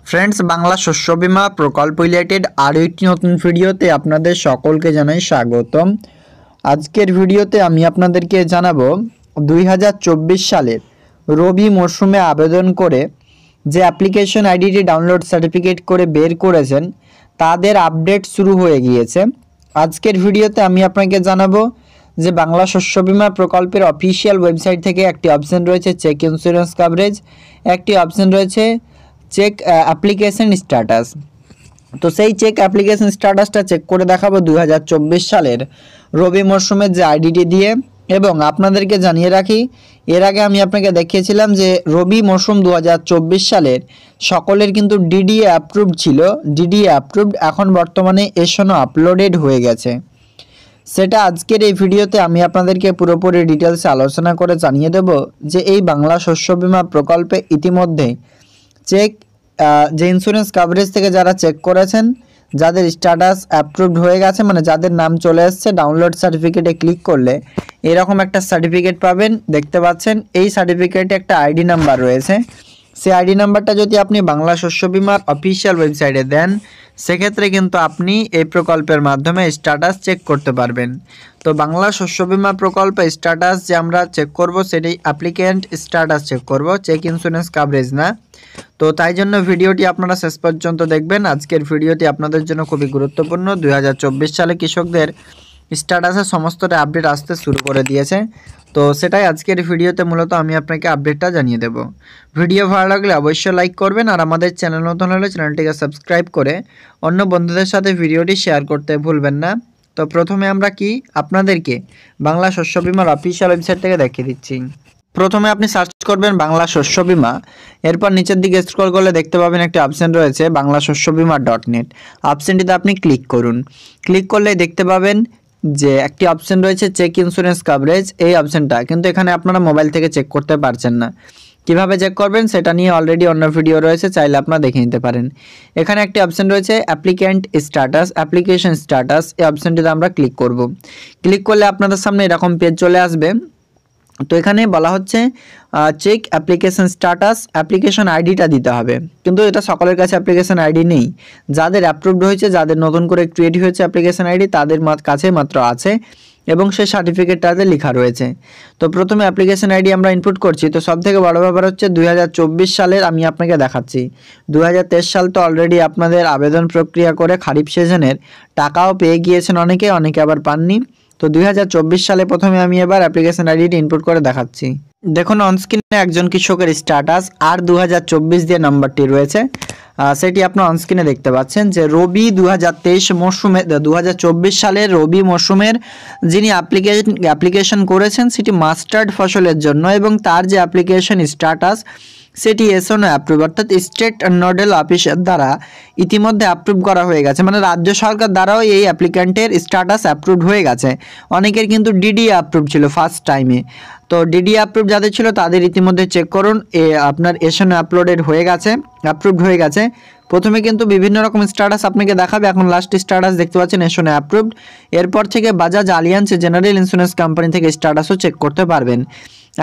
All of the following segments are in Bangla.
फ्रेंड्स बांगला शस्य बीमा प्रकल्प रिलेटेड आरो एकटी नतून भिडियोते आपनादेर सकलके जानाई स्वागतम। आजकेर भिडियोते आमी आपनादेरके जानाबो 2024 सालेर रबि मौसुमे आवेदन करे जे अ্যাপ্লিকেশন आईडीटी डाउनलोड सार्टिफिकेट करे बेर करेछेन तादेर आपडेट शुरू हये गियेछे। आजकेर भिडियोते आमी आपनाके जानाबो जे बांगला शस्य बीमा प्रकल्पेर अफिशियल वेबसाइट थेके एकटी अपशन रयेछे चेक इन्स्योरेंस कवरेज, एकटी अपशन रयेछे चेक অ্যাপ্লিকেশন স্ট্যাটাস। तो সেই চেক অ্যাপ্লিকেশন স্ট্যাটাসটা চেক করে দেখাবো 2024 সালের রবি মরশুমের যে আইডিটি দিয়ে। এবং আপনাদেরকে জানিয়ে রাখি, এর আগে আমি আপনাকে দেখিয়েছিলাম যে রবি মরশুম 2024 সালের সকলের কিন্তু ডিডিএ অ্যাপ্রুভড ছিল। ডিডিএ অ্যাপ্রুভড এখন বর্তমানে এসনও আপলোডেড হয়ে গেছে। সেটা আজকের এই ভিডিওতে আমি আপনাদেরকে পুরোপুরি ডিটেলসে আলোচনা করে জানিয়ে দেব যে এই বাংলা শস্য বীমা প্রকল্পে ইতিমধ্যে চেক যে ইন্স্যুরেন্স কভারেজ থেকে যারা চেক করেছেন, যাদের স্ট্যাটাস অ্যাপ্রুভড হয়ে গেছে, মানে যাদের নাম চলে আসছে, ডাউনলোড সার্টিফিকেটে ক্লিক করলে এরকম একটা সার্টিফিকেট পাবেন। দেখতে পাচ্ছেন এই সার্টিফিকেটে একটা আইডি নাম্বার রয়েছে। সেই আইডি নাম্বারটা যদি আপনি বাংলা শস্য বীমার অফিসিয়াল ওয়েবসাইটে দেন সেক্ষেত্রে কিন্তু আপনি এই প্রকল্পের মাধ্যমে স্ট্যাটাস চেক করতে পারবেন। তো বাংলা শস্য বীমা প্রকল্পে স্ট্যাটাস যে আমরা চেক করব সেটি অ্যাপ্লিক্যান্ট স্ট্যাটাস চেক করব, চেক ইন্স্যুরেন্স কভারেজ না। তো তাই জন্য ভিডিওটি আপনারা শেষ পর্যন্ত দেখবেন। আজকের ভিডিওটি আপনাদের জন্য খুবই গুরুত্বপূর্ণ। 2024 সালে কৃষকদের স্ট্যাটাসের সমস্তটা আপডেট আসতে শুরু করে দিয়েছে। তো সেটাই আজকের ভিডিওতে মূলত আমি আপনাকে আপডেটটা জানিয়ে দেব। ভিডিও ভালো লাগলে অবশ্যই লাইক করবেন, আর আমাদের চ্যানেল নতুন হলে চ্যানেলটিকে সাবস্ক্রাইব করে অন্য বন্ধুদের সাথে ভিডিওটি শেয়ার করতে ভুলবেন না। তো প্রথমে আমরা কি আপনাদেরকে বাংলা শস্য বীমার অফিসিয়াল ওয়েবসাইট থেকে দেখিয়ে দিচ্ছি। প্রথমে আপনি সার্চ করবেন বাংলা শস্য বীমা, এরপর নিচের দিকে স্ক্রল করলে দেখতে পাবেন একটি অপশন রয়েছে বাংলা শস্য বীমা .net। অপশনটিতে আপনি ক্লিক করুন। ক্লিক করলে দেখতে পাবেন যে একটি অপশন রয়েছে চেক ইন্স্যুরেন্স কভারেজ। এই অপশনটা কিন্তু এখানে আপনারা মোবাইল থেকে চেক করতে পারছেন না। কিভাবে চেক করবেন সেটা নিয়ে অলরেডি অন্য ভিডিও রয়েছে, চাইলে আপনারা দেখে নিতে পারেন। এখানে একটি অপশন রয়েছে অ্যাপ্লিক্যান্ট স্ট্যাটাস, অ্যাপ্লিকেশন স্ট্যাটাস। এই অপশনটিতে আমরা ক্লিক করব। ক্লিক করলে আপনাদের সামনে এরকম পেজ চলে আসবে। তো এখানে বলা হচ্ছে চেক অ্যাপ্লিকেশন স্ট্যাটাস, অ্যাপ্লিকেশন আইডিটা দিতে হবে, কিন্তু এটা সকলের কাছে অ্যাপ্লিকেশন আইডি নেই। যাদের অ্যাপ্রুভড হয়েছে, যাদের নতুন করে ক্রিয়েট হয়েছে অ্যাপ্লিকেশন আইডি, তাদের কাছে মাত্র আছে এবং সেই সার্টিফিকেটটাতে লেখা রয়েছে। তো প্রথমে অ্যাপ্লিকেশন আইডি আমরা ইনপুট করছি। তো সবথেকে বড় ব্যাপার হচ্ছে 2024 সালের আমি আপনাকে দেখাচ্ছি। 2023 সাল তো অলরেডি আপনাদের আবেদন প্রক্রিয়া করে খারিফ সিজনের টাকাও পেয়ে গিয়েছেন অনেকে, অনেকে আবার পাননি। তো 2024 সালে প্রথমে আমি এবার অ্যাপ্লিকেশন আইডিটি ইনপুট করে দেখাচ্ছি। দেখুন অনস্ক্রিনে একজন কৃষকের স্ট্যাটাস আর 2024 দিয়ে নাম্বারটি রয়েছে, সেটি আপনার অনস্ক্রিনে দেখতে পাচ্ছেন যে রবি 2023 মরশুমে 2024 সালের রবি মরশুমের যিনি অ্যাপ্লিকেশন করেছেন সেটি মাস্টার্ড ফসলের জন্য, এবং তার যে অ্যাপ্লিকেশন স্ট্যাটাস সেটি এসনও অ্যাপ্রুভ, অর্থাৎ স্টেট নোডাল অফিসার দ্বারা ইতিমধ্যে অ্যাপ্রুভ করা হয়ে গেছে, মানে রাজ্য সরকার দ্বারাও এই অ্যাপ্লিক্যান্টের স্ট্যাটাস অ্যাপ্রুভ হয়ে গেছে। অনেকের কিন্তু ডিডি অ্যাপ্রুভ ছিল ফার্স্ট টাইমে। তো ডিডি অ্যাপ্রুভ যাদের ছিল তাদের ইতিমধ্যে চেক করুন আপনার এসনও আপলোডেড হয়ে গেছে, অ্যাপ্রুভড হয়ে গেছে। প্রথমে কিন্তু বিভিন্ন রকম স্ট্যাটাস আপনাকে দেখাবে, এখন লাস্ট স্ট্যাটাস দেখতে পাচ্ছেন এসনও অ্যাপ্রুভড। এরপর থেকে Bajaj alliance general insurance company থেকে স্ট্যাটাসও চেক করতে পারবেন।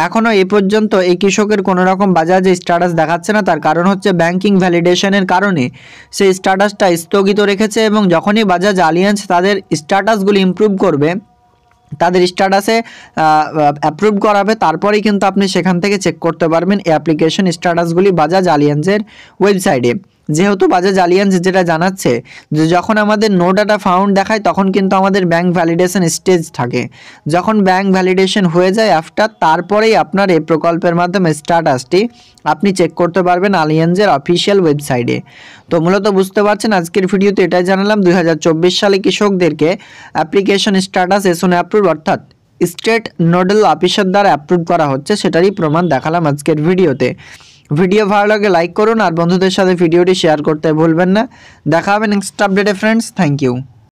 এখনও এই পর্যন্ত এই কৃষকের কোনো রকম বাজাজে স্ট্যাটাস দেখাচ্ছে না, তার কারণ হচ্ছে ব্যাংকিং ভ্যালিডেশনের কারণে সেই স্ট্যাটাসটা স্থগিত রেখেছে, এবং যখনই বাজাজ আলিয়ান্স তাদের স্ট্যাটাসগুলি ইমপ্রুভ করবে, তাদের স্ট্যাটাসে অ্যাপ্রুভ করাবে, তারপরেই কিন্তু আপনি সেখান থেকে চেক করতে পারবেন অ্যাপ্লিকেশন স্ট্যাটাসগুলি বাজাজ আলিয়ান্সের ওয়েবসাইটে। যেহেতু বাজাজ আলিয়ান্স যেটা জানাচ্ছে যে যখন আমাদের নো ডাটা ফাউন্ড দেখায় তখন কিন্তু আমাদের ব্যাংক ভ্যালিডেশন স্টেজ থাকে, যখন ব্যাংক ভ্যালিডেশন হয়ে যায় আফটার, তারপরেই আপনার এই প্রকল্পের মাধ্যমে স্ট্যাটাসটি আপনি চেক করতে পারবেন আলিয়ান্সের অফিসিয়াল ওয়েবসাইটে। তো মূলত বুঝতে পারছেন আজকের ভিডিওতে এটাই জানালাম 2024 সালে কৃষকদেরকে অ্যাপ্লিকেশন স্ট্যাটাস এসনও অ্যাপ্রুভ, অর্থাৎ স্টেট নোডাল অফিসার দ্বারা অ্যাপ্রুভ করা হচ্ছে, সেটারই প্রমাণ দেখালাম আজকের ভিডিওতে। ভিডিও ভালো লাগে লাইক করুন, আর বন্ধুদের সাথে ভিডিওটি শেয়ার করতে ভুলবেন না। দেখা হবে নেক্সট আপডেটে ফ্রেন্ডস। Thank you.